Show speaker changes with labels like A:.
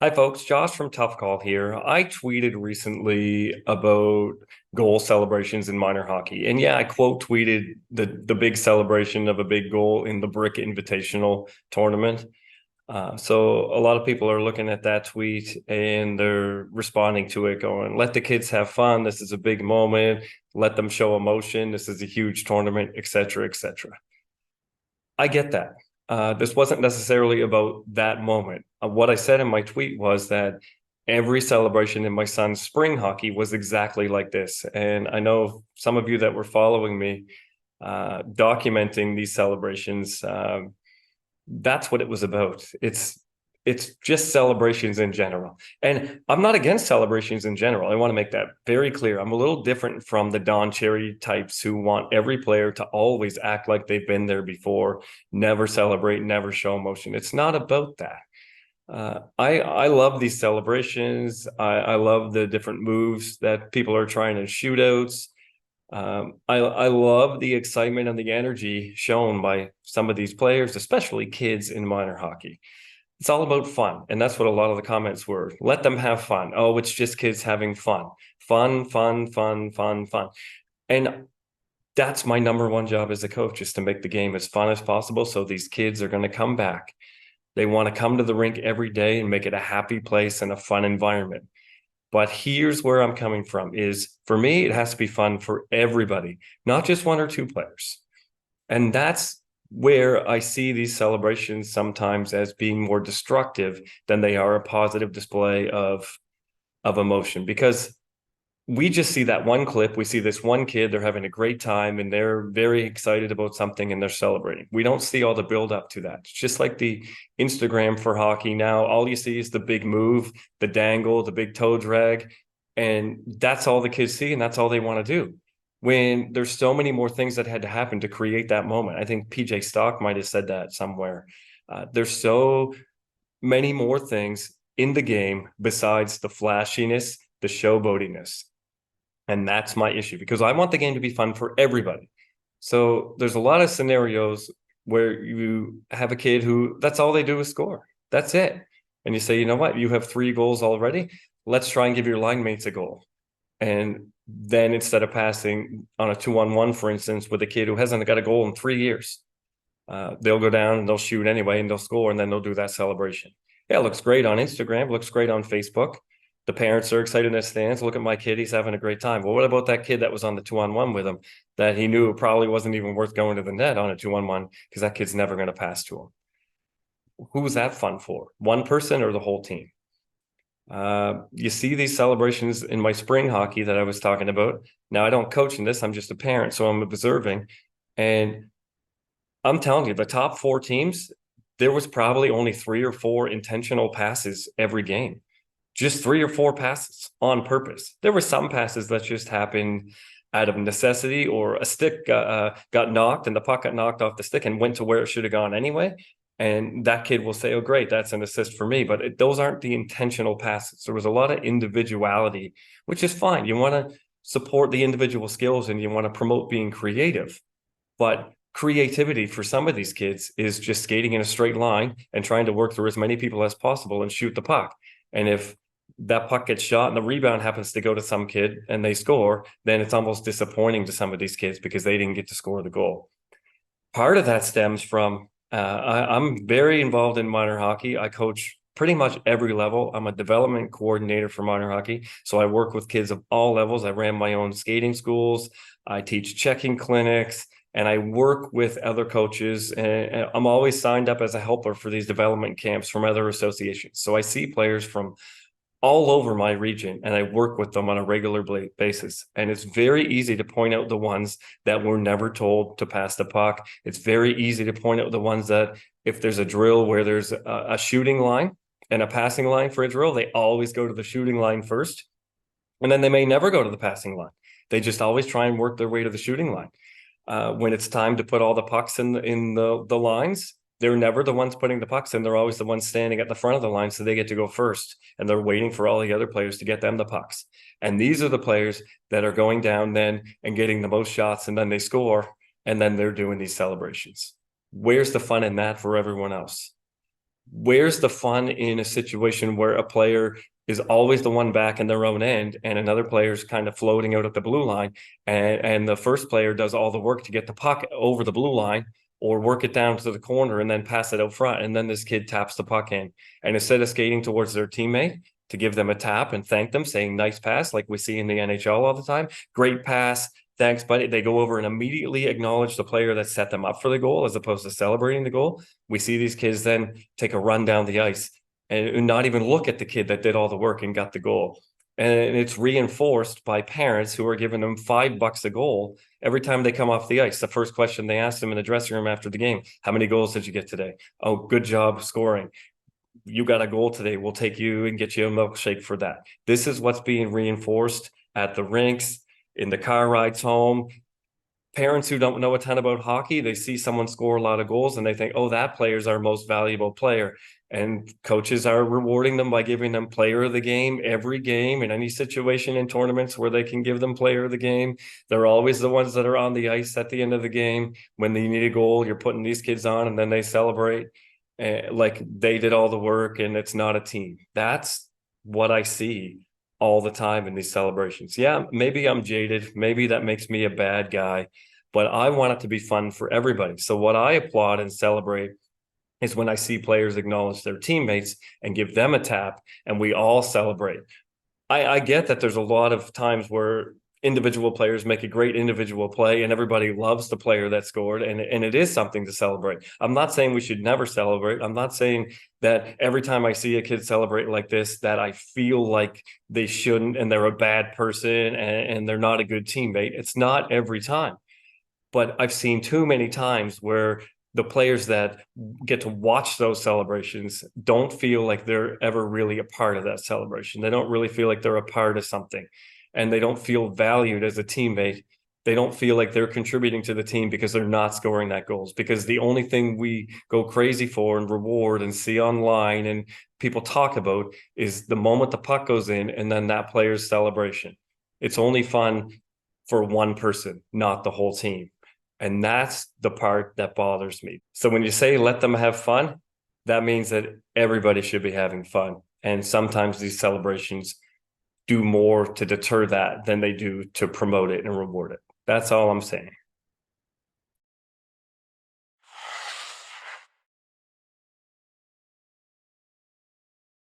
A: Hi, folks. Josh from Tough Call here. I tweeted recently about goal celebrations in minor hockey. And yeah, I quote tweeted the big celebration of a big goal in the Brick Invitational tournament. So a lot of people are looking at that tweet and they're responding to it going, let the kids have fun. This is a big moment. Let them show emotion. This is a huge tournament, et cetera, et cetera. I get that. This wasn't necessarily about that moment. What I said in my tweet was that every celebration in my son's spring hockey was exactly like this. And I know some of you that were following me documenting these celebrations. That's what it was about. It's just celebrations in general. And I'm not against celebrations in general. I want to make that very clear. I'm a little different from the Don Cherry types who want every player to always act like they've been there before, never celebrate, never show emotion. It's not about that. I love these celebrations. I love the different moves that people are trying to shootouts. I love the excitement and the energy shown by some of these players, especially kids in minor hockey. It's all about fun. And that's what a lot of the comments were. Let them have fun. Oh, it's just kids having fun. Fun, fun, fun, fun, fun. And that's my number one job as a coach, is to make the game as fun as possible. So these kids are going to come back. They want to come to the rink every day and make it a happy place and a fun environment. But here's where I'm coming from is, for me, it has to be fun for everybody, not just one or two players. And that's where I see these celebrations sometimes as being more destructive than they are a positive display of emotion. Because we just see that one clip. We see this one kid, they're having a great time and they're very excited about something and they're celebrating. We don't see all the build up to that. It's just like the Instagram for hockey now. All you see is the big move, the dangle, the big toe drag. And that's all the kids see and that's all they want to do. When there's so many more things that had to happen to create that moment. I think PJ Stock might have said that somewhere. There's so many more things in the game besides the flashiness, the showboatiness. And that's my issue, because I want the game to be fun for everybody. So there's a lot of scenarios where you have a kid who that's all they do is score. That's it. And you say, you know what? You have 3 goals already. Let's try and give your line mates a goal. And then instead of passing on a 2-on-1, for instance, with a kid who hasn't got a goal in 3 years, they'll go down and they'll shoot anyway and they'll score and then they'll do that celebration. Yeah, it looks great on Instagram, looks great on Facebook. The parents are excited in the stands. Look at my kid, he's having a great time. Well, what about that kid that was on the 2-on-1 with him that he knew probably wasn't even worth going to the net on a 2-on-1 because that kid's never going to pass to him? Who was that fun for? One person or the whole team? You see these celebrations in my spring hockey that I was talking about. Now, I don't coach in this, I'm just a parent, so I'm observing. And I'm telling you, the top 4 teams, there was probably only 3 or 4 intentional passes every game. Just 3 or 4 passes on purpose. There were some passes that just happened out of necessity, or a stick got knocked and the puck got knocked off the stick and went to where it should have gone anyway. And that kid will say, oh, great, that's an assist for me. But those aren't the intentional passes. There was a lot of individuality, which is fine. You want to support the individual skills and you want to promote being creative. But creativity for some of these kids is just skating in a straight line and trying to work through as many people as possible and shoot the puck. And if that puck gets shot and the rebound happens to go to some kid and they score, then it's almost disappointing to some of these kids because they didn't get to score the goal. Part of that stems from I'm very involved in minor hockey. I coach pretty much every level. I'm a development coordinator for minor hockey. So I work with kids of all levels. I ran my own skating schools. I teach checking clinics and I work with other coaches. And I'm always signed up as a helper for these development camps from other associations. So I see players from all over my region and I work with them on a regular basis. And it's very easy to point out the ones that were never told to pass the puck. It's very easy to point out the ones that if there's a drill where there's a shooting line and a passing line for a drill, they always go to the shooting line first. And then they may never go to the passing line. They just always try and work their way to the shooting line. When it's time to put all the pucks in the lines, they're never the ones putting the pucks in. They're always the ones standing at the front of the line, so they get to go first. And they're waiting for all the other players to get them the pucks. And these are the players that are going down then and getting the most shots, and then they score, and then they're doing these celebrations. Where's the fun in that for everyone else? where's the fun in a situation where a player is always the one back in their own end and another player's kind of floating out at the blue line, and the first player does all the work to get the puck over the blue line or work it down to the corner and then pass it out front, and then this kid taps the puck in, and instead of skating towards their teammate to give them a tap and thank them, saying nice pass like we see in the NHL all the time, great pass, thanks buddy, they go over and immediately acknowledge the player that set them up for the goal as opposed to celebrating the goal. We see these kids then take a run down the ice and not even look at the kid that did all the work and got the goal. And it's reinforced by parents who are giving them $5 a goal every time they come off the ice. The first question they ask them in the dressing room after the game: how many goals did you get today? Oh, good job scoring. You got a goal today. We'll take you and get you a milkshake for that. This is what's being reinforced at the rinks, in the car rides home. Parents who don't know a ton about hockey, they see someone score a lot of goals and they think, oh, that player's our most valuable player. And coaches are rewarding them by giving them player of the game every game in any situation in tournaments where they can give them player of the game. They're always the ones that are on the ice at the end of the game. When they need a goal, you're putting these kids on and then they celebrate like they did all the work and it's not a team. That's what I see all the time in these celebrations. Yeah, maybe I'm jaded. Maybe that makes me a bad guy, but I want it to be fun for everybody. So what I applaud and celebrate is when I see players acknowledge their teammates and give them a tap and we all celebrate. I get that there's a lot of times where individual players make a great individual play and everybody loves the player that scored, and it is something to celebrate. I'm not saying we should never celebrate. I'm not saying that every time I see a kid celebrate like this that I feel like they shouldn't and they're a bad person and they're not a good teammate. It's not every time. But I've seen too many times where the players that get to watch those celebrations don't feel like they're ever really a part of that celebration. They don't really feel like they're a part of something, and they don't feel valued as a teammate. They don't feel like they're contributing to the team because they're not scoring that goals. Because the only thing we go crazy for and reward and see online and people talk about is the moment the puck goes in and then that player's celebration. It's only fun for one person, not the whole team. And that's the part that bothers me. So when you say let them have fun, that means that everybody should be having fun. And sometimes these celebrations do more to deter that than they do to promote it and reward it. That's all I'm saying.